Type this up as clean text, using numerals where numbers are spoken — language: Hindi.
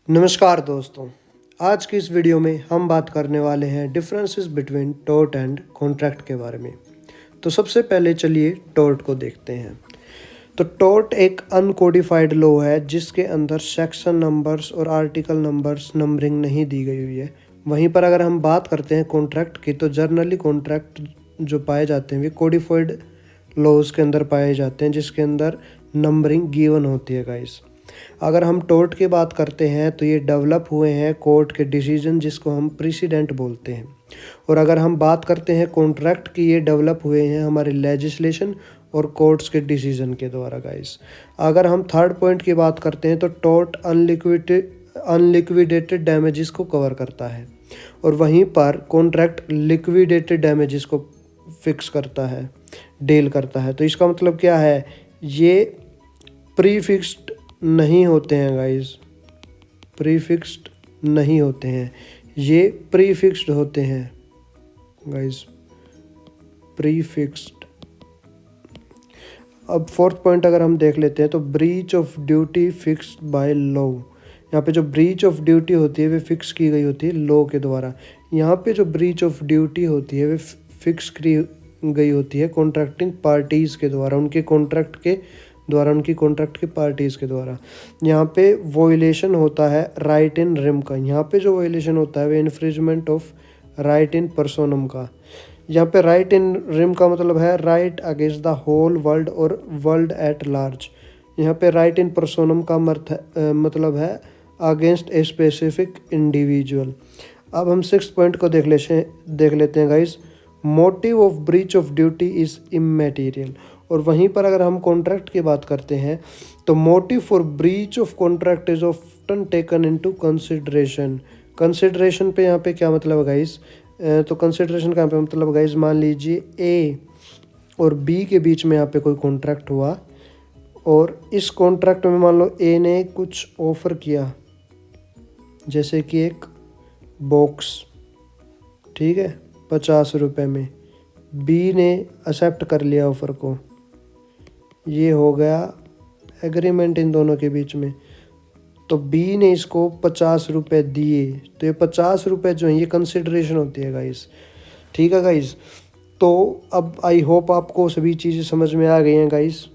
नमस्कार दोस्तों। आज की इस वीडियो में हम बात करने वाले हैं differences between tort and contract के बारे में। तो सबसे पहले चलिए टोर्ट को देखते हैं। तो टोर्ट एक अनकोडिफाइड लॉ है जिसके अंदर सेक्शन नंबर्स और आर्टिकल नंबर्स नंबरिंग नहीं दी गई हुई है। वहीं पर अगर हम बात करते हैं कॉन्ट्रैक्ट की, तो जर्नली कॉन्ट्रैक्ट जो पाए जाते हैं वे कोडिफाइड लॉज के अंदर पाए जाते हैं जिसके अंदर नंबरिंग गिवन होती है गाइस। अगर हम टोर्ट की बात करते हैं तो ये डेवलप हुए हैं कोर्ट के डिसीजन जिसको हम प्रेसिडेंट बोलते हैं। और अगर हम बात करते हैं कॉन्ट्रैक्ट की, ये डेवलप हुए हैं हमारे लेजिस्लेशन और कोर्ट्स के डिसीजन के द्वारा गाइस। अगर हम थर्ड पॉइंट की बात करते हैं तो टोर्ट अनलिक्विडेटेड डैमेजेस को कवर करता है और वहीं पर कॉन्ट्रैक्ट लिक्विडेटेड डैमेजेस को फिक्स करता है, डील करता है। तो इसका मतलब क्या है, ये प्रीफिक्स्ड नहीं होते हैं गाइस, प्रीफिक्स्ड नहीं होते हैं, ये प्रीफिक्स्ड होते हैं गाइस, प्रीफिक्स्ड। अब फोर्थ पॉइंट अगर हम देख लेते हैं तो breach of duty fixed by law. यहाँ पे जो ब्रीच ऑफ ड्यूटी होती है वे फिक्स की गई होती है लॉ के द्वारा। यहाँ पे जो ब्रीच ऑफ ड्यूटी होती है वे फिक्स की गई होती है कॉन्ट्रैक्टिंग पार्टीज़ के द्वारा, उनके कॉन्ट्रैक्ट के द्वारा, उनकी कॉन्ट्रैक्ट के पार्टीज़ के द्वारा। यहाँ पे वोलेशन होता है राइट इन रिम का। यहाँ पे जो वोलेशन होता है वो infringement of right in personam का। यहाँ पे राइट इन रिम का मतलब है right against the whole world और वर्ल्ड एट लार्ज। यहाँ पे राइट इन पर्सोनम का मतलब है अगेंस्ट ए स्पेसिफिक इंडिविजुअल। अब हम सिक्स पॉइंट को देख लेते हैं guys. Motive of breach of duty is इमैटेरियल। और वहीं पर अगर हम कॉन्ट्रैक्ट की बात करते हैं तो motive for breach of contract is often taken into consideration. Consideration पे यहाँ पे क्या मतलब है गाइस, तो कंसिडरेशन का यहाँ पे मतलब गाइस, मान लीजिए ए और बी के बीच में यहाँ पे कोई कॉन्ट्रैक्ट हुआ और इस कॉन्ट्रैक्ट में मान लो ए ने कुछ ऑफ़र किया, जैसे कि एक बॉक्स, ठीक है, 50 रुपये में। बी ने एक्सेप्ट कर लिया ऑफ़र को, ये हो गया एग्रीमेंट इन दोनों के बीच में। तो बी ने इसको 50 रुपये दिए, तो ये 50 रुपये जो है ये कंसिडरेशन होती है गाइस, ठीक है गाइस। तो अब आई होप आपको सभी चीज़ें समझ में आ गई हैं गाइस।